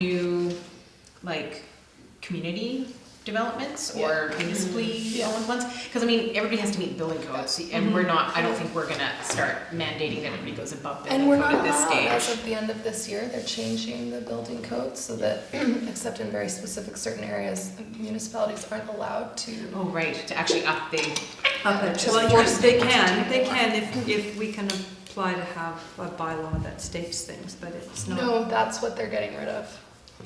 new, like, community developments or municipally owned ones? Because I mean, everybody has to meet building codes, and we're not, I don't think we're gonna start mandating that everybody goes above And building we're code not at this allowed, as stage. of the end of this year, they're changing the building code so that, except in very specific certain areas, municipalities aren't allowed to. Oh, right, to actually up the, Well, yes, they can if we can apply to have a bylaw that states things, but it's not. No, that's what they're getting rid of,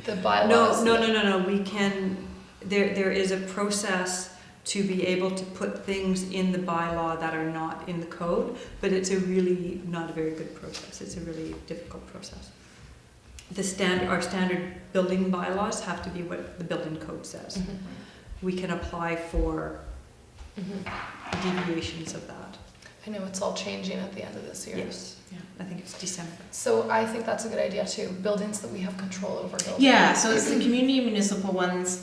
the bylaws. No, we can, there is a process to be able to put things in the bylaw that are not in the code, but it's a really not a very good process. It's a really difficult process. Our standard building bylaws have to be what the building code says. Mhm. We can apply for Mhm. deviations of that. I know it's all changing at the end of this year. Yes, Yeah. I think it's December. So I think that's a good idea too, buildings that we have control over buildings. yeah, so it's the community municipal ones,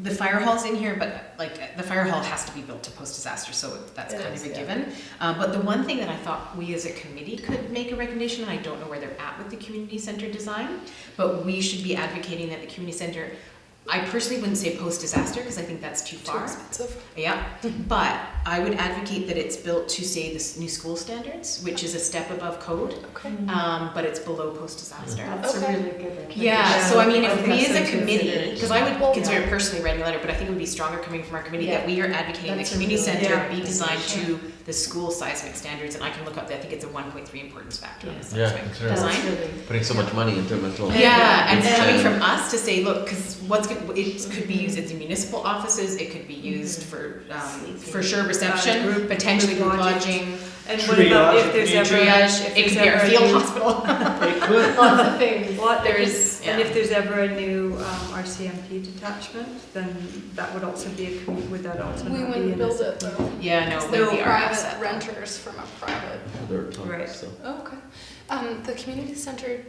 the fire hall's in here, but like, the fire hall has to be built to post-disaster, so that's It kind is, of a yeah. given. But the one thing that I thought we as a committee could make a recommendation, and I don't know where they're at with the community center design, but we should be advocating that the community center, I personally wouldn't say post-disaster, because I think that's too Too far. expensive. Yeah, but I would advocate that it's built to say the new school standards, which is a step above code, Okay. but it's below post-disaster. That's Okay. a really good recommendation. Yeah, so I mean, if think we that's as a something committee, considered. because I would Well, consider yeah. personally writing a letter, but I think it would be stronger coming from our committee that Yeah. we are advocating That's the a community really center good be designed recommendation. to the school seismic standards, and I can look up, I think it's a 1.3 importance factor on the Yeah, seismic considering That's design. really, putting so much money into it. Yeah, and It's, coming from us to say, look, because it could be used as municipal offices, it could be used for sure reception, Group potentially group lodging. lodging, And what about if there's ever, triage, it could be our field hospital. It could. Lots of things. There's, and yeah. if there's ever a new RCMP detachment, then that would also be would that also We not be wouldn't in build this? it though. Yeah, no, it They're would be our asset. private renters from a private. Right. So. Oh, okay. The community center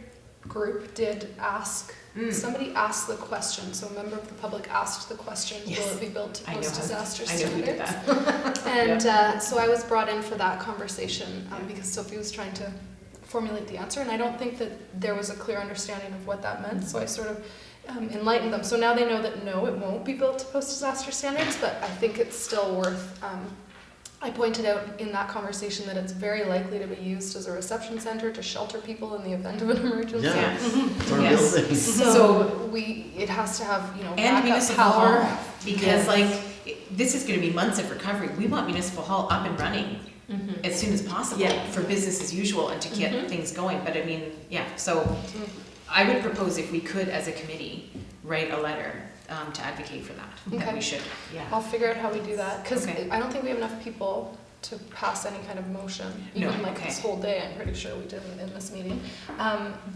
group did ask, Mm. somebody asked the question, so a member of the public asked the question, Yes. will it be built to I know post-disaster I know who did standards? that. And so I was brought in for that conversation because Sophie was trying to formulate the answer, and I don't think that there was a clear understanding of what that meant, so I sort of enlightened them. So now they know that no, it won't be built to post-disaster standards, but I think it's still worth, I pointed out in that conversation that it's very likely to be used as a reception center to shelter people in the event of an emergency. Yeah. It's our Yes. building. So it has to have, And backup municipal power. hall, because like, this is gonna be months of recovery, we want municipal hall up and running as soon as possible Yeah. for business as usual and to get Mhm. things going, but I mean, yeah, so I would propose if we could, as a committee, write a letter to advocate for that Okay. we should, yeah. I'll figure out how we do that, because Okay. I don't think we have enough people to pass any kind of motion, No, even like okay. this whole day, I'm pretty sure we didn't in this meeting.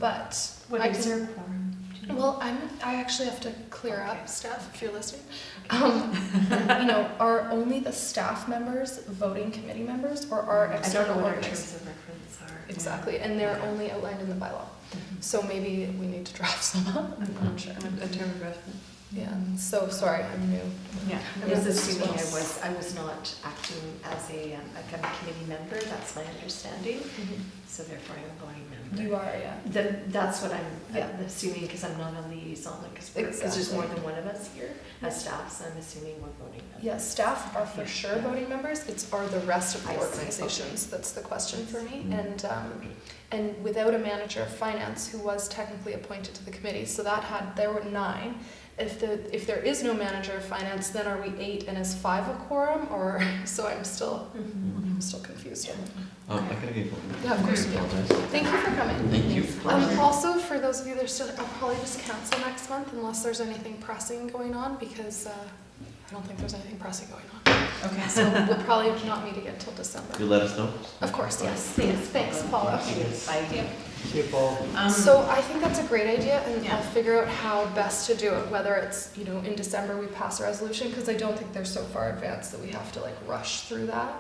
But what I is can- their quorum? Do you know? well, I actually have to clear Okay. up stuff if you're listening. Are only the staff members voting committee members, or are I don't external know what our organizations? terms of reference are. Exactly, and they're only outlined in the bylaw. So maybe we need to draft some up, I'm not sure. A term of reference. Yeah, so sorry, I'm new. Yeah. I was Yeah. assuming I was not acting as a kind of committee member, that's my understanding, so therefore I'm a voting member. You are, yeah. Then that's what I'm Yeah. assuming, because I'm not a liaison, because there's more than one of us here as staff, so I'm assuming we're voting members. Yeah, staff are for sure Yeah. voting members, are the rest of the I see, organizations, that's the question for me. Mm. And without a manager of finance who was technically appointed to the committee, so there were 9. If there is no manager of finance, then are we 8 and is 5 a quorum, or, so I'm still confused. I gotta get going. Yeah, of course you do. Apologize. Thank you for coming. Thank you. Also, for those of you that are still, I'll probably just cancel next month unless there's anything pressing going on, because I don't think there's anything pressing going on. Okay. So we'll probably not meet again till December. You let us know. Of course, yes. Thanks, Paula. See you, Paul. So I think that's a great idea, and Yeah. I'll figure out how best to do it, whether it's, in December we pass a resolution, because I don't think they're so far advanced that we have to rush through that.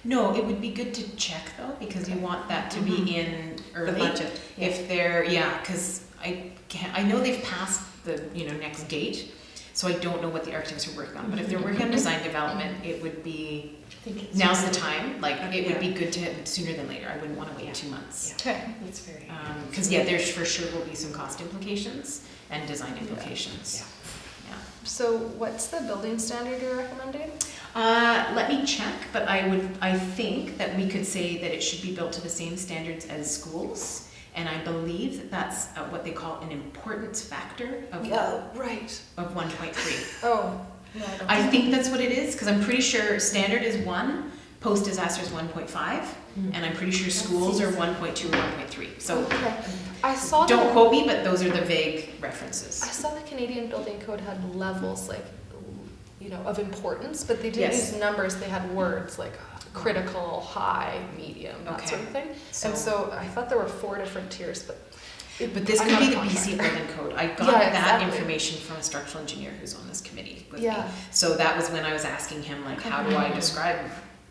No, it would be good to check though, because you want that to be in The early. budget. If they're, yeah, because I know they've passed the, next gate. So I don't know what the architects are working on, but if they're working on design development, it would be, I think it's now's the really- time, like, it would be good to have sooner than later, I wouldn't wanna wait Yeah. 2 months. Okay. It's very. Cause yeah, there's for sure will be some cost implications and design implications. Yeah. So what's the building standard you're recommending? Let me check, but I think that we could say that it should be built to the same standards as schools. And I believe that that's what they call an importance factor of Right. 1.3. Oh, no, I don't. I think that's what it is, because I'm pretty sure standard is 1, post-disaster is 1.5, and I'm pretty sure schools are 1.2 or 1.3. So Okay. I saw don't the, quote me, but those are the vague references. I saw the Canadian Building Code had levels like, you know, of importance, but they didn't Yes. use numbers. They had words like critical, high, medium, that Okay. sort of thing. And so I thought there were 4 different tiers, but. But this I'm could not be a the contractor. BC Building Code. I got Yeah, that exactly. information from a structural engineer who's on this committee with me. Yeah. So that was when I was asking him, like, how do I describe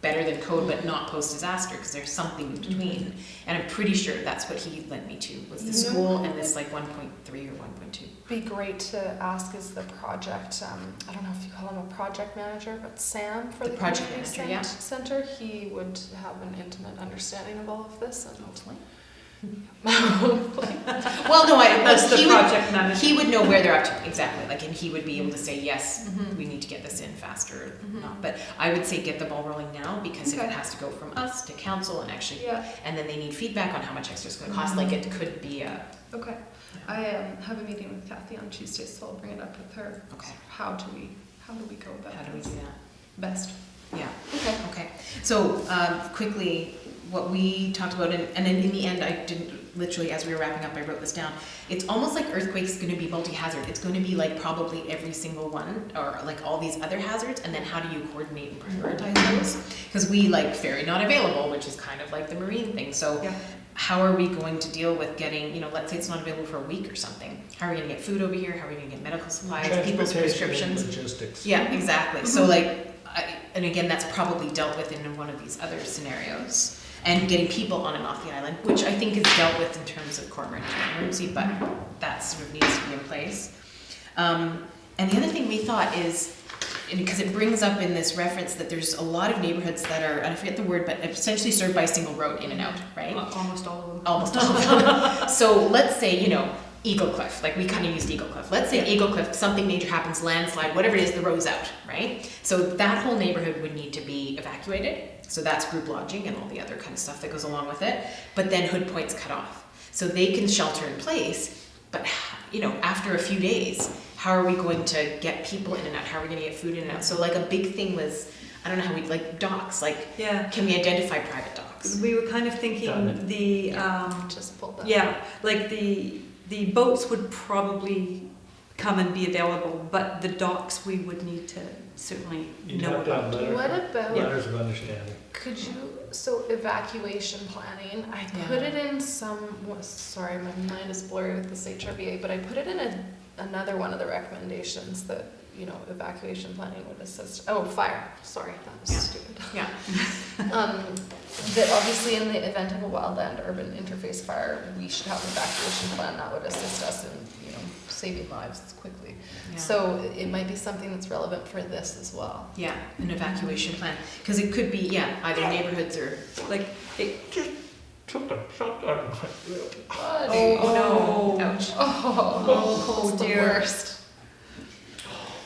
better than code but not post-disaster? Because there's something in between. And I'm pretty sure that's what he led me to, was the You know, school and this like 1.3 or 1.2. Be great to ask is the project, I don't know if you call him a project manager, but Sam for The the project community manager, yeah. center, he would have an intimate understanding of all of this and Hopefully. hopefully. Well, no, That's the he would, project manager. he would know where they're up to, exactly, like, and he would be able to say, yes, Mhm. we need to get this in faster, or Mhm. not. But I would say get the ball rolling now, because if Okay. it has to go from us to council and actually, Yeah, and then they need feedback on how much extra it's gonna cost, like, it could be a, okay. I have a meeting with Kathy on Tuesday, so I'll bring it up with her. okay, How do we go about how do we this? do that? Best. Yeah. Okay. Okay, so quickly, what we talked about, and then in the end, I didn't, literally as we were wrapping up, I wrote this down. It's almost like earthquake's gonna be multi-hazard. It's gonna be like probably every single one, or like all these other hazards, and then how do you coordinate and prioritize those? Because we like ferry not available, which is kind of like the marine thing, so Yeah. how are we going to deal with getting, you know, let's say it's not available for a week or something. How are we gonna get food over here? How are we gonna get medical supplies, people's Transportation and prescriptions? logistics. Yeah, exactly. So like, and again, that's probably dealt with in one of these other scenarios. And getting people on and off the island, which I think is dealt with in terms of Cormorant emergency, but that sort of needs to be in place. And the other thing we thought is, because it brings up in this reference that there's a lot of neighborhoods that are, and I forget the word, but essentially served by a single road in and out, right? Almost all of them. Almost all of them. So let's say, you know, Eagle Cliff, like we kind of used Eagle Cliff. Let's say Eagle Cliff, something major happens, landslide, whatever it is, the road's out, right? So that whole neighborhood would need to be evacuated. So that's group lodging and all the other kind of stuff that goes along with it. But then Hood Point's cut off. So they can shelter in place, but you know, after a few days, how are we going to get people in and out? How are we gonna get food in and out? So like a big thing was, I don't know how we, like docks, like Yeah, can we identify private docks? we were kind of Done thinking it. the, Just pulled that. yeah, like the boats would probably come and be available, but the docks we would need to certainly You'd know have to have about. What letters, about, letters of understanding. could you, so evacuation planning, I put it in sorry, my mind is blurry with this HRBA, but I put it in another one of the recommendations that, you know, evacuation planning would assist, fire, sorry, that was Yeah. stupid. Yeah. That obviously in the event of a wildland urban interface fire, we should have an evacuation plan that would assist us in, you know, saving lives quickly. Yeah. So it might be something that's relevant for this as well. Yeah, an evacuation plan, because it could be, yeah, either neighborhoods or, Like, it, Shotgun. oh, no. ouch. Oh, it's the dear. worst.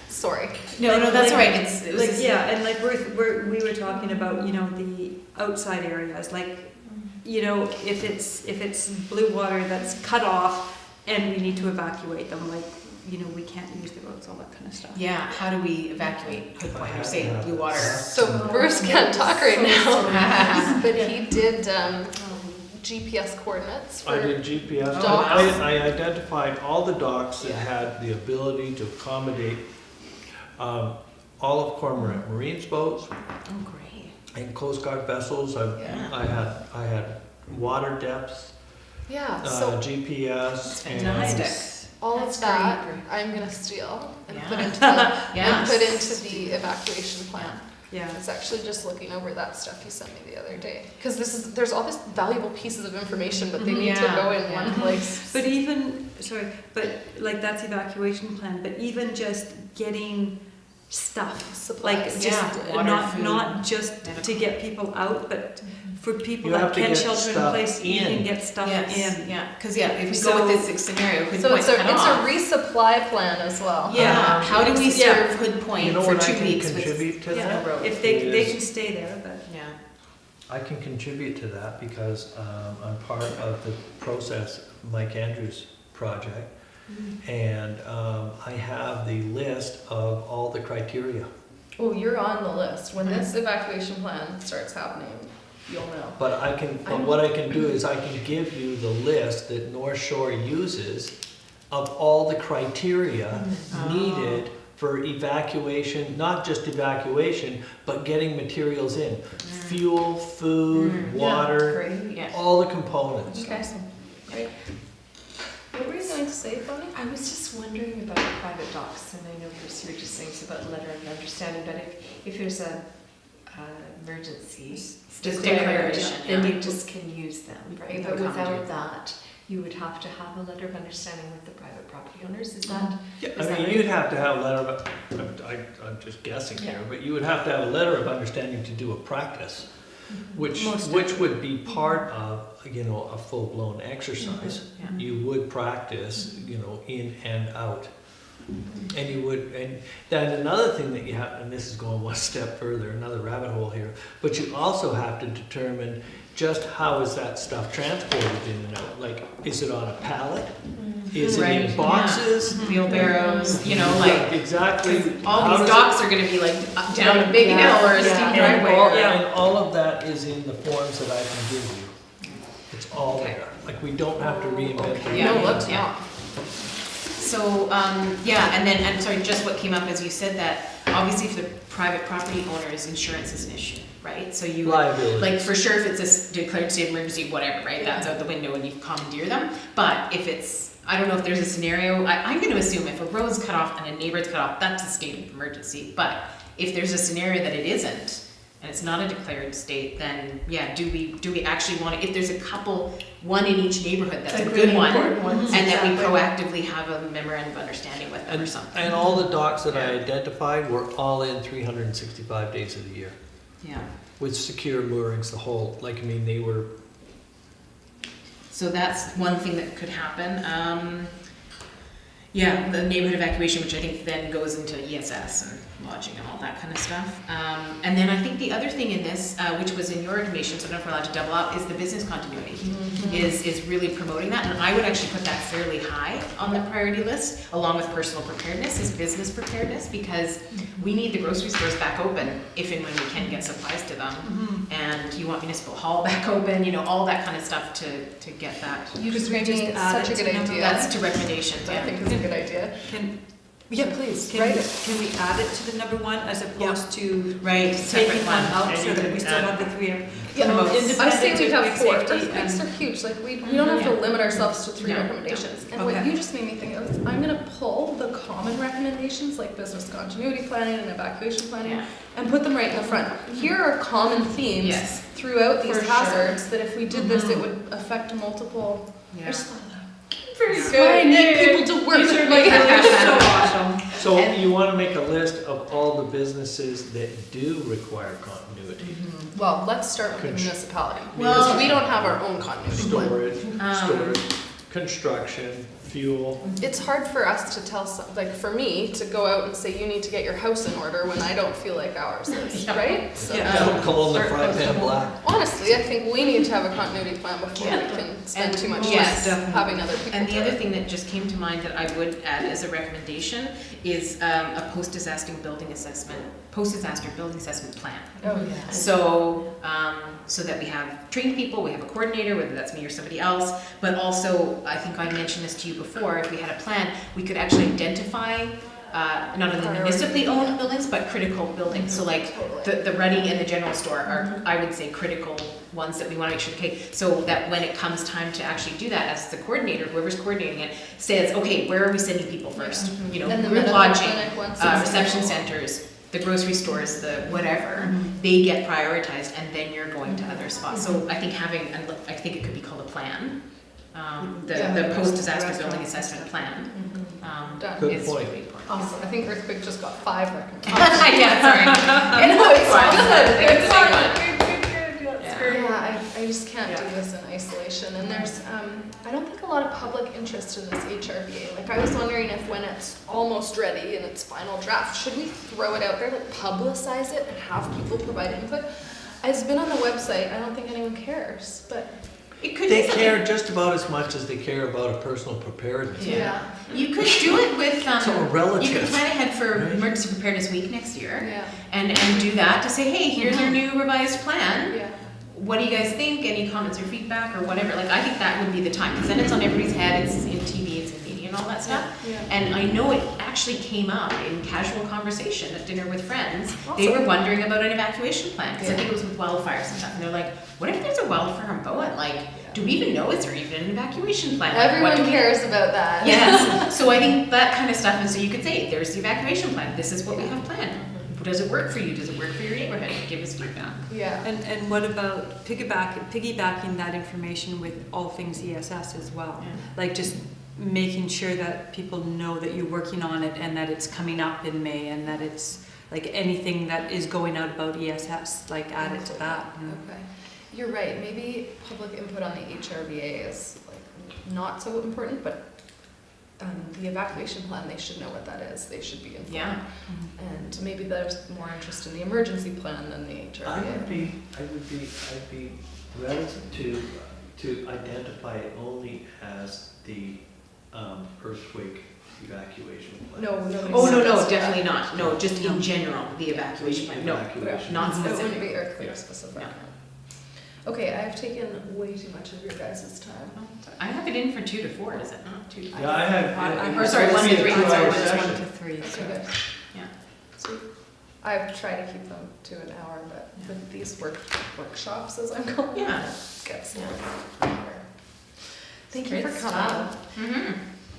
Sorry. No, no, that's all Like- right, it was Like, just- yeah, and like we were talking about, you know, the outside areas, like, you know, if it's blue water that's cut off and we need to evacuate them, like, you know, we can't use the roads, all that kind of stuff. Yeah, how do we evacuate Hood Point, or say Blue Water? So Bruce can't talk right now, but he did GPS coordinates I for, did GPS. Docks. I identified all the docks that had the ability to accommodate all of Cormorant Marine's boats Oh, great. and Coast Guard vessels. Yeah. I had water depth, yeah, so That's GPS, and fantastic. all That's of that, great. I'm gonna steal and Yeah. put into the, Yeah. and put into the evacuation plan. Yeah. I was actually just looking over that stuff you sent me the other day. Because there's all these valuable pieces of information, but they need to Yeah, go in yeah. one place. But even, sorry, but like that's evacuation plan, but even just getting stuff, like Supplies. just Yeah, water, food, not just to medical. get people out, but for people You that have to can't get shelter in stuff place, you in. can get stuff Yes, in. yeah, because if we go So- with this scenario, Hood So Point's it's a cut off. resupply plan as well. Yeah, how do we Yeah. serve Hood Point You know for what I 2 can weeks with contribute to Yeah. that? no road? If they Is- can stay there, but. Yeah. I can contribute to that because I'm part of the Process Mike Andrews project. And I have the list of all the criteria. Oh, you're on the list. When this evacuation plan starts happening, you'll know. But what I can do is I can give you the list that North Shore uses of all the criteria needed for evacuation, not just evacuation, but getting materials in. Fuel, food, water, Great. Yeah. all the components. Okay. Great. What were you going to say, Bonnie? I was just wondering about private docks, and I know Bruce, you were just saying it's about letter of understanding, but if there's a emergency Declaration, then yeah. you just can use them, right? You But can without conduit. that, you would have to have a letter of understanding with the private property owners, is that? Yeah, Is I that mean, right? you'd have to have a letter of, I'm just guessing here, Yeah. but you would have to have a letter of understanding to do a practice, which Most would be part of, a full-blown exercise. Yeah. You would practice, in and out. And you would, and then another thing that you have, and this is going one step further, another rabbit hole here, but you also have to determine just how is that stuff transported in and out? Like, is it on a pallet? Is it Right, in yeah. boxes? Wheelbarrows, Yeah, like, exactly. 'cause all How these does it- docks are gonna be like up, down a big Yeah, hill or a yeah. steep And driveway. all, or- and all of that is in the forms that I can give you. It's all Okay. there. Like, we don't have to reinvent the Yeah. No, let's Yeah. not. So, yeah, and then, I'm sorry, just what came up as you said that, obviously for the private property owners, insurance is an issue, right? So you, liability. like, for sure, if it's a declared state of emergency, whatever, right, that's out the window and you commandeer them. But if it's, I don't know if there's a scenario, I'm gonna assume if a road's cut off and a neighbor's cut off, that's a state of emergency. But if there's a scenario that it isn't, and it's not a declared state, then, yeah, do we actually wanna, if there's a couple, one in each neighborhood, that's a Like good really one. important ones, And that we exactly. proactively have a memorandum of understanding with them or something. And all the docks that I Yeah. identified were all in 365 days of the year. Yeah, With secure moorings, the whole, they were, so that's one thing that could happen. Yeah, the neighborhood evacuation, which I think then goes into ESS and lodging and all that kind of stuff. And then I think the other thing in this, which was in your recommendation, so I don't know if we're allowed to double up, is the business continuity. Is really promoting that, and I would actually put that fairly high on the priority list, along with personal preparedness, is business preparedness, because we need the grocery stores back open if and when we can get supplies to them. And you want municipal hall back open, all that kind of stuff to get that. You just made just me add such a it good to number idea. That's to recommendations, I yeah. think it's a good idea. Can, Yeah, please, can, write we, it. can we add it to the number one as opposed to Right, separate taking one one. out And so you that can we still add- have the three? Yeah, promote I say independence, we have earthquake 4. safety, Earthquakes and- are huge, like we don't have to Yeah. limit ourselves to 3 Yeah. recommendations. And what Okay. you just made me think of, I'm gonna pull the common recommendations like business continuity planning and evacuation planning Yeah. and put them right in the front. Here are common themes Yes. throughout these For sure. hazards that if we did this, it Mhm. would affect multiple. I Yeah. just thought of that. Very Yeah. good. I need people to work with me. So awesome. so And- you want to make a list of all the businesses that do require continuity. Well, let's start with the Contr- municipality. Well- Because we don't have our own continuity plan. Storage, construction, fuel. It's hard for us to tell, like for me, to go out and say you need to get your house in order when I don't feel like ours is, Yeah. right? So Yeah. Don't call them the Start fry close to pan home. black. honestly, I think we need to have a continuity plan before we can spend And- too much yes, time definitely. having other people. And the do other it. thing that just came to mind that I would add as a recommendation is a post-disaster building assessment plan. Oh, yeah. So that we have trained people, we have a coordinator, whether that's me or somebody else, but also, I think I mentioned this to you before, if we had a plan, we could actually identify not only municipally owned buildings, but critical buildings. So like the Ruddy and the general store are, I would say, critical ones that we want to make sure, okay, so that when it comes time to actually do that, as the coordinator, whoever's coordinating it, says, okay, where are we sending people first? And the Group medical lodging, clinic once it's reception available. centers, the grocery stores, the whatever, they get prioritized, and then you're going to other spots. So I think I think it could be called a plan, Yeah. the post-disaster building assessment plan. Done. Good is point. really important. Awesome. I think Earthquake just got 5 recommendations. Yeah, sorry. No, it's fine. good. It's It's fine. fine. Good. Yeah. Yeah, I just can't do this in isolation. And there's, I don't think a lot of public interest in this HRBA. Like, I was wondering if when it's almost ready in its final draft, should we throw it out there, like publicize it and have people provide input? It's been on the website. I don't think anyone cares, but It could They be care just about as much as they care about a personal preparedness. Yeah. You could do it with, It's all you could relative. plan ahead for Right. Emergency Preparedness Week next year, yeah, and do that to say, hey, here's our new revised plan. yeah. What do you guys think? Any comments or feedback or whatever? Like, I think that would be the time, because then it's on everybody's head, it's in TV, it's in media and all that stuff. Yeah. And I know it actually came up in casual conversation at dinner with friends. They Awesome. were wondering about an evacuation plan, because I Yeah. think it was with wildfires and stuff. And they're like, what if there's a wildfire in Bowen? Like, do we even know, is there even an evacuation plan? Like, what do Everyone we- cares about that. Yes, so I think that kind of stuff, and so you could say, there's the evacuation plan, this is what we have planned. Does it work for you? Does it work for your neighborhood? Give us feedback. Yeah. And what about piggybacking that information with all things ESS as well? Yeah. Like just making sure that people know that you're working on it and that it's coming up in May and that it's like anything that is going out about ESS, like add it to that. you know. Okay. You're right. Maybe public input on the HRBA is like not so important, but the evacuation plan, they should know what that is. They should be informed. Yeah. And maybe there's more interest in the emergency plan than the HRBA. I'd be reticent to identify it only as the earthquake evacuation plan. No. Oh, no, that's- definitely not. No, just in general, the evacuation plan. No, Evacuation. not It wouldn't specific. be earthquake Yeah. specific. No. Okay, I've taken way too much of your guys' time. I have it in for 2 to 4, is it not? 2 to 5? Yeah, I have. Or sorry, 1 to 3, Two-hour sorry, It's session. 1 to 3. Okay, So. good. Yeah. Sweet. I've tried to keep them to an hour, but with these workshops, as I'm calling them, Yeah. it gets longer. Thank you for Great coming. stuff. Mhm.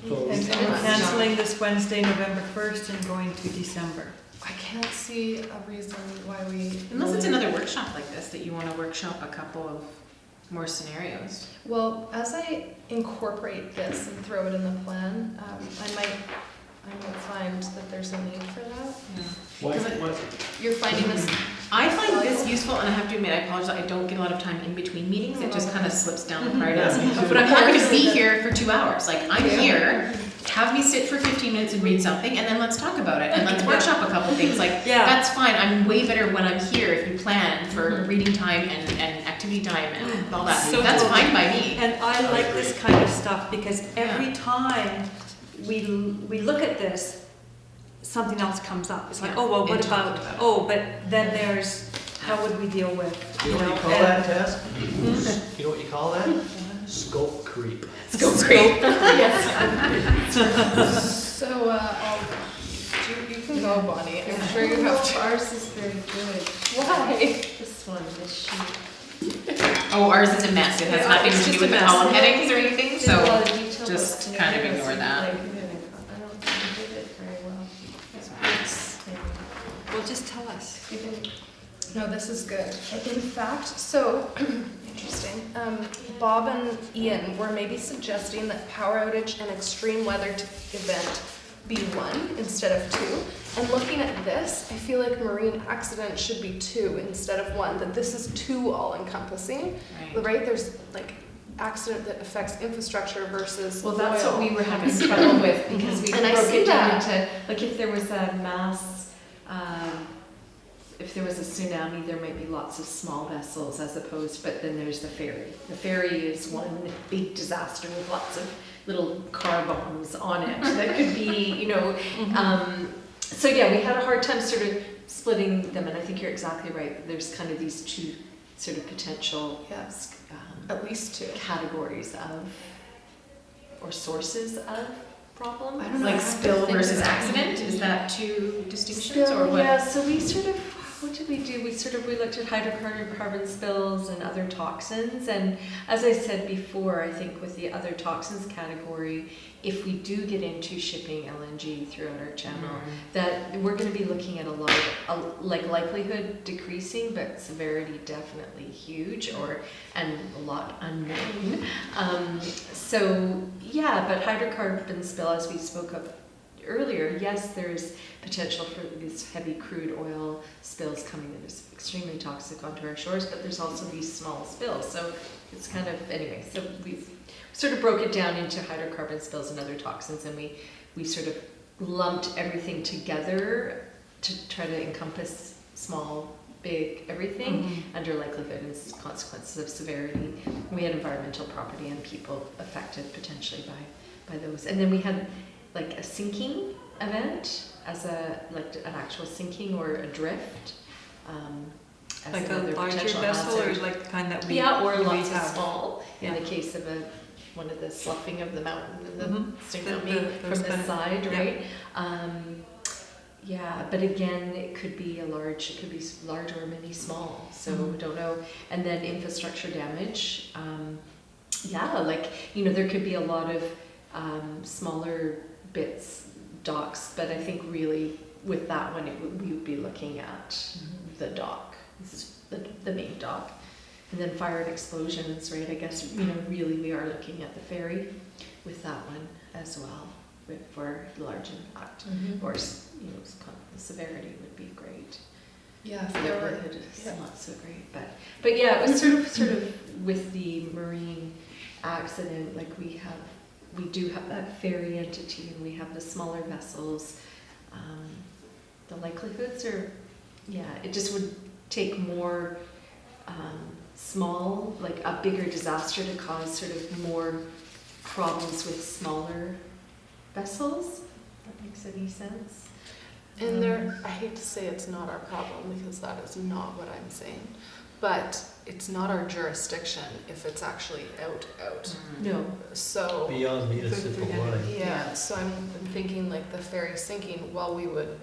So- Thanks so And much. canceling this Wednesday, November 1st and going to December. I can't see a reason why we. Unless it's another workshop like this, that you want to workshop a couple of more scenarios. Well, as I incorporate this and throw it in the plan, I might find that there's a need for that. What, You're finding this, I find this useful, and I have to admit, I apologize, I don't get a lot of time in between meetings, it just kind of slips down the priorities. Yeah, me too. But I'm happy to be here for 2 hours, like, I'm Yeah. here, have me sit for 15 minutes and read something, and then let's talk about it, and let's Yeah. workshop a couple things, like, Yeah. that's fine, I'm way better when I'm here if you plan for reading time and activity time and all that, So that's totally. fine by me. And I like this kind of stuff because every time we look at this, something else comes up. It's like, Yeah. oh, well, what And talk about, about it. oh, but then there's, how would we deal with, you know what you call and- that, Tess? You know what you call that? Scope creep. Scope creep. so, you can go, Bonnie, I'm sure you have to. Ours is very good. Why? This one, this sheet. Oh, ours is a mess, it has Yeah, nothing it's to do just with a the mess. column headings or anything, Did a so. lot of detail just about kind of scenarios ignore and, that. like, I don't think we did it very well. It's- Well, just tell us. No, this is good. In fact, so, interesting, Bob and Ian were maybe suggesting that power outage and extreme weather event be 1 instead of 2. And looking at this, I feel like marine accident should be 2 instead of 1, that this is 2 all-encompassing, Right. right? There's like accident that affects infrastructure versus Well, that's what oil. we were having trouble with, because we And I broke see it down that. into, like, if there was a mass, if there was a tsunami, there might be lots of small vessels as opposed, but then there's the ferry. The ferry is one big disaster with lots of little car bombs on it that could be, you know, so yeah, we had a hard time sort of splitting them, and I think you're exactly right. There's kind of these 2 sort of potential Yes, at least 2. categories of, or sources of problem. I don't know. Like I have to spill think versus about it. accident, is that 2 distinctions or Spill, what? yeah, so we sort of, what did we do? We looked at hydrocarbon spills and other toxins, and as I said before, I think with the other toxins category, if we do get into shipping LNG throughout our channel, that we're going to be looking at a lot of, like, likelihood decreasing, but severity definitely huge, and a lot unknown. So yeah, but hydrocarbon spill, as we spoke of earlier, yes, there's potential for these heavy crude oil spills coming that is extremely toxic onto our shores, but there's also these small spills. So it's kind of, anyway, so we've sort of broke it down into hydrocarbon spills and other toxins, and we sort of lumped everything together to try to encompass small, big, everything under likelihood and consequences of severity. We had environmental property and people affected potentially by those. And then we had like a sinking event as an actual sinking or a drift. As Like a another larger potential vessel, or hazard. like the kind that we Or we lots of have. small, in Yeah. the case of one of the sloughing of the mountain and the tsunami those from kind the of- side, yeah. right? Yeah, but again, it could be large or maybe small, so we don't know. And then infrastructure damage, there could be a lot of smaller bits, docks, but I think really with that one, we would be looking at the dock. This is the main dock. And then fire and explosions, right? I guess, really we are looking at the ferry with that one as well for large impact. Or, the severity would be great. Yeah, if The there were, likelihood is yeah. not so great, but yeah, it was sort of with the marine accident, like we do have that ferry entity and we have the smaller vessels. The likelihoods are, it just would take more small, like a bigger disaster to cause sort of more problems with smaller vessels. If that makes any sense. And I hate to say it's not our problem because that is not what I'm saying, but it's not our jurisdiction if it's actually out. No. So, Beyond municipal line. yeah, so I'm thinking like the ferry sinking, while we would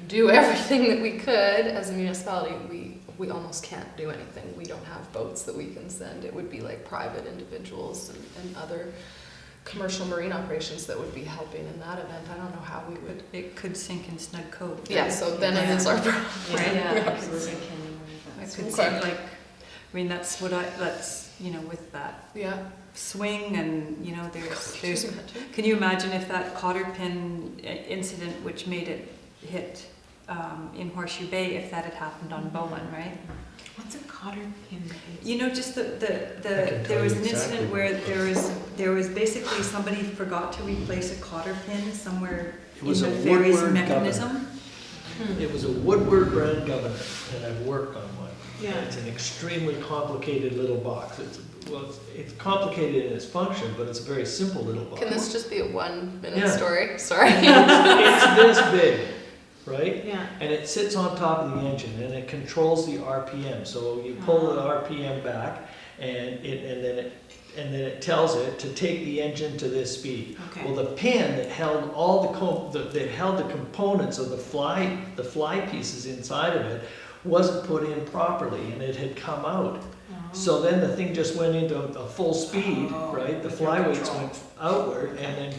do everything that we could as a municipality, we almost can't do anything. We don't have boats that we can send. It would be like private individuals and other commercial marine operations that would be helping in that event. I don't know how we would. It could sink in Snug Cove. Yeah, so then it is our problem. Right. Yeah. It could Okay. sink that's what that's, with that Yeah. swing and, there's, can you imagine if that cotter pin incident, which made it hit in Horseshoe Bay, if that had happened on Bowen, right? What's a cotter pin? Just I can there tell was you an exactly incident what where it there was basically somebody forgot to replace a cotter pin somewhere It in was the a ferry's Woodward mechanism. It was a Woodward brand governor, and I've worked on one. Yeah. It's an extremely complicated little box. It's complicated in its function, but it's a very simple little box. Can this just be a 1 minute Yeah. story? Sorry. It's this big, right? Yeah. And it sits on top of the engine, and it controls the RPM. So you pull the RPM back, and then it tells it to take the engine to this speed. Okay. Well, the pin that held that held the components of the fly pieces inside of it wasn't put in properly, and it had come out. So then the thing just went into a full speed, right? The flyweights went outward, and then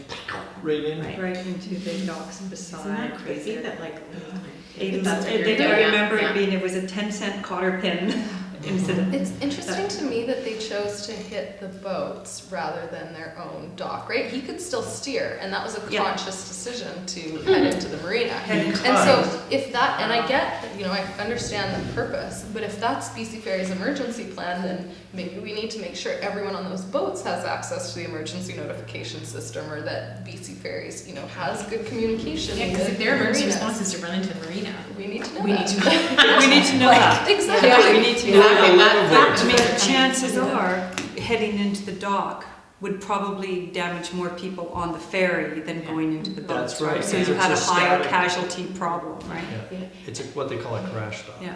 right in. Right into the docks beside. Isn't that crazy that like? That's what you're doing. I remember Yeah. it was a 10-cent cotter pin incident. It's interesting to me that they chose to hit the boats rather than their own dock, right? He could still steer, and that was a Yeah. conscious decision to head into the marina. Head into- And so if that, and I get, I understand the purpose, but if that's BC Ferry's emergency plan, then maybe we need to make sure everyone on those boats has access to the emergency notification system, or that BC Ferries, has good communication. Yeah, because with if their emergency marinas. response is to run into the marina, We need to know we that. need to know. We need to know that. Exactly. Yeah, we need to Exactly, know. that I mean, fact. chances are, heading into the dock would probably damage more people on the ferry than going into the boats. That's right, So because you had a it's a higher static- casualty problem, right? Yeah. It's what they call a crash stop. Yeah.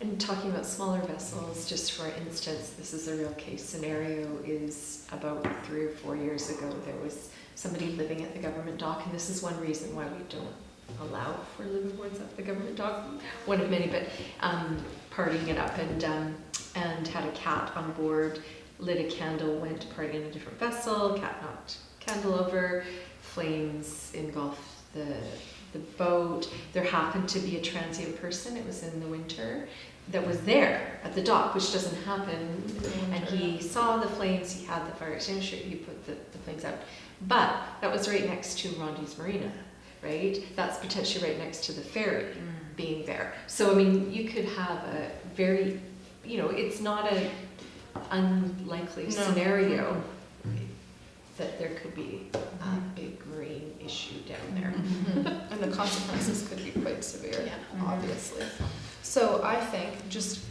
And talking about smaller vessels, just for instance, this is a real case scenario, is about 3 or 4 years ago, there was somebody living at the government dock, and this is one reason why we don't allow for liveaboards at the government dock, one of many, but partying it up and had a cat on board, lit a candle, went to party in a different vessel, cat knocked candle over, flames engulfed the boat. There happened to be a transient person, it was in the winter, that was there at the dock, which doesn't happen, and he saw the flames, he had the fire extinguisher, he put the flames out. But that was right next to Rondi's Marina, right? That's potentially right next to the ferry being there. So, I mean, you could have a very, it's not an unlikely scenario that there could be a big marine issue down there. And the consequences could be quite severe, Yeah. obviously. So I think just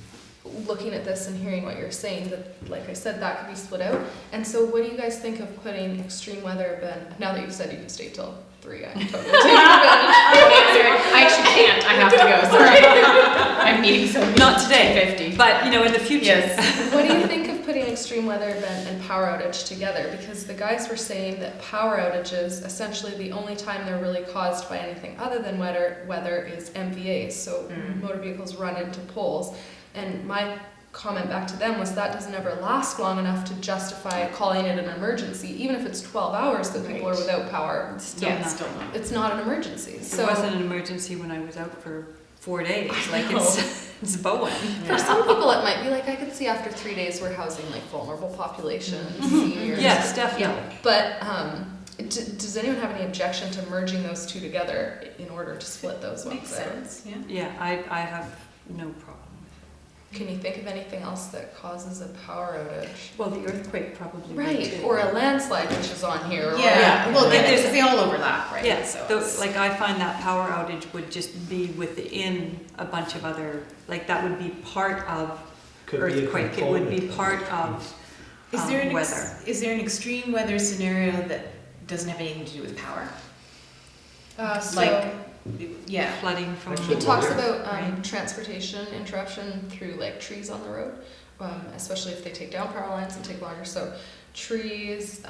looking at this and hearing what you're saying, that, like I said, that could be split out. And so what do you guys think of putting extreme weather event, now that you've said you can stay till 3, I'm totally taking advantage. I actually can't, I have to go, sorry. I'm meeting so Not today, 50. but in the future. Yes. What do you think of putting extreme weather event and power outage together? Because the guys were saying that power outages, essentially the only time they're really caused by anything other than weather is MVAs, so motor vehicles run into poles. And my comment back to them was that doesn't ever last long enough to justify calling it an emergency, even if it's 12 hours that people are without power. Still Yeah, not. still not. It's not an emergency. It So wasn't an emergency when I was out for 4 days. Like it's Bowen. for some people it might be like, I could see after 3 days we're housing like vulnerable populations, seniors. Yes, definitely. But does anyone have any objection to merging those two together in order to split those ones Makes out? sense, yeah. Yeah, I have no problem. Can you think of anything else that causes a power outage? Well, the earthquake probably would Right, too. or a landslide, which is on here. or- Yeah, well, Like there's, there's- they all overlap, right? Yeah, So though, it's- like I find that power outage would just be within a bunch of other, like that would be part of Could be a earthquake. It would be component. part of Is there an weather. is there an extreme weather scenario that doesn't have anything to do with power? So Like, yeah. Flooding from. Actually, it talks weather. about Right. transportation interruption through like trees on the road, especially if they take down power lines and take longer. So trees.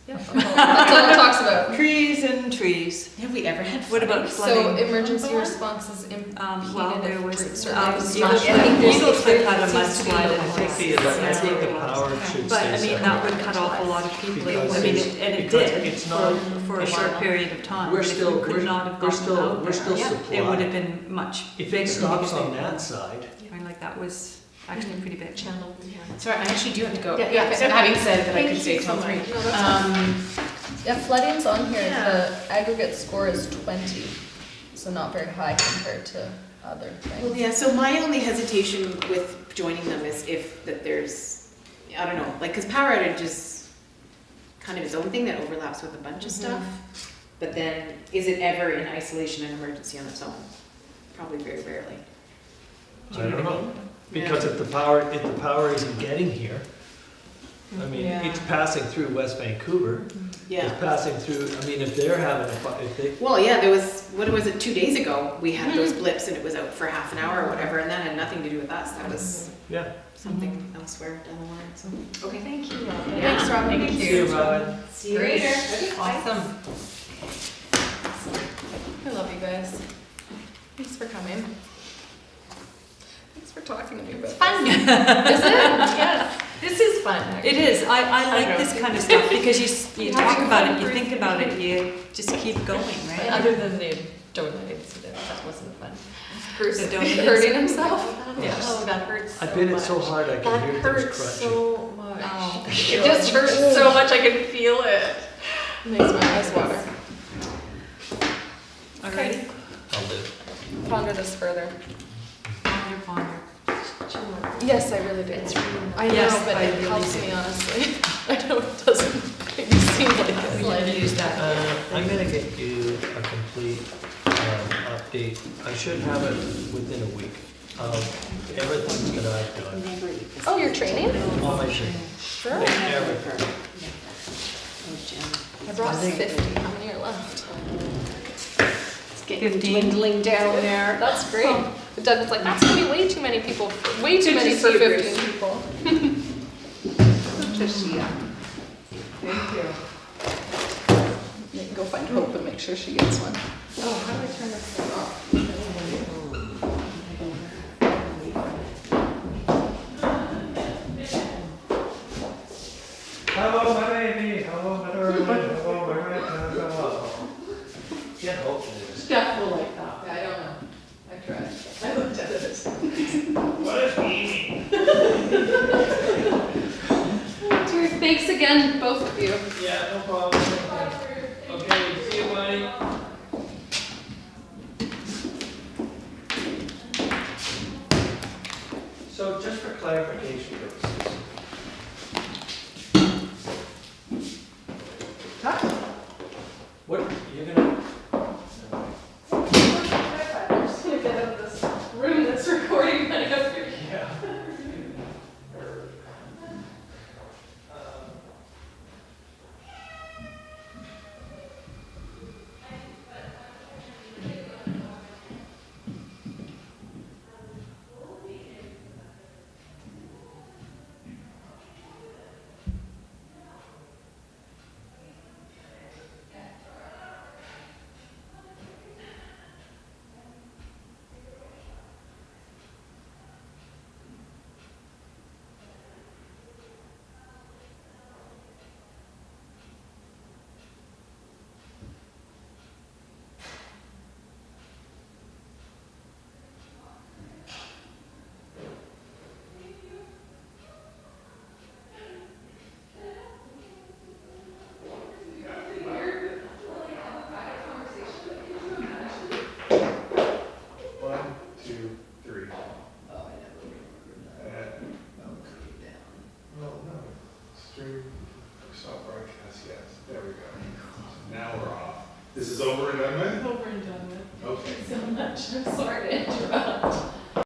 Yeah, that's all it talks about. Trees and trees. Have we ever had What about flooding? So flooding? emergency responses impeded Well, there if was, certain things Eagle not Cliff, getting- Eagle Cliff had a Seems to be mudslide the and I think the, Yeah. I think the power should But stay I mean, separate. that would cut off a lot of people. Because I mean, it's- and it because did it's not- for a it's short not- period of time. We're But if we still- could we're- not have we're gotten still- out we're there, still it would supplied. have been much If bigger. it stops because on they- that side, I mean, like that was actually pretty big. Channel, yeah. Sorry, I actually do have to go. Yeah, So having said that I Thank could you stay so till 3. much. No, that's fine. Yeah, flooding's on here. Yeah. The aggregate score is 20, so not very high compared to other Well, things. yeah, so my only hesitation with joining them is if that there's, I don't know, like, because power outage is kind of its own thing that overlaps with a bunch of stuff. But then, is it ever in isolation and emergency on its own? Probably very rarely. Do I you don't what I know. mean? Because if the power isn't getting here, I mean, Yeah. it's passing through West Vancouver. Yeah. It's passing through, I mean, if they're having if they, Well, yeah, there was, what was it, 2 days ago, we had those blips and it was out for half an hour or whatever, and that had nothing to do with us. That was yeah. something elsewhere down the line, so, okay. Thank you, Robin. Thanks, Robin. Thank See you, you. Robin. See you Great. later. Awesome. I love you guys. Thanks for coming. Thanks for talking to me about Fun. this. Is it? Yes. This is fun. actually. It is. I like know. this kind of stuff because you talk having about fun it, you for- think about it, you just keep going, right? Other than the donut incident, that wasn't fun. Bruce The donut hurting incident? himself. Yes. Oh, that hurts so I bit it so much. hard I That can hear things hurts crunching. so much. Oh. It just hurts so much, I can feel it. Makes my eyes water. Alrighty? I'll do. Ponder this further. Ponder, ponder. Yes, I really did. I know, Yes, but I it really helps do. me honestly. I know it doesn't make me seem like it. Well, I use that. I'm gonna get you a complete update. I should have it within a week of everything that I've done. Oh, you're training? All my shit. Sure. Everything. I brought I think- 50. How many are left? It's getting 15. dwindling down there. That's great. But Doug's like, that's gonna be way too many people. Way too Good to many for see you, 15 people. To see ya. Thank you. find Hope and make sure she gets one. Oh, how do I turn this thing off? Hello, my baby. Hello, my darling. Hello, my right hand. Hello. Can't hope for this. Jeff will like that. I don't know. I tried. I looked at it. What is eating? Dear, thanks again, both of you. Yeah, no problem. Okay, see you, buddy. So just for clarification purposes. What, you're gonna? I'm just gonna get out of this room that's recording running up here. Yeah. One, two, three. Oh, I never remembered that. And, no, stream, stop broadcast, yes, there we go. Now we're off. This is over and done with? Over and done with. Okay. So much. I'm sorry to interrupt.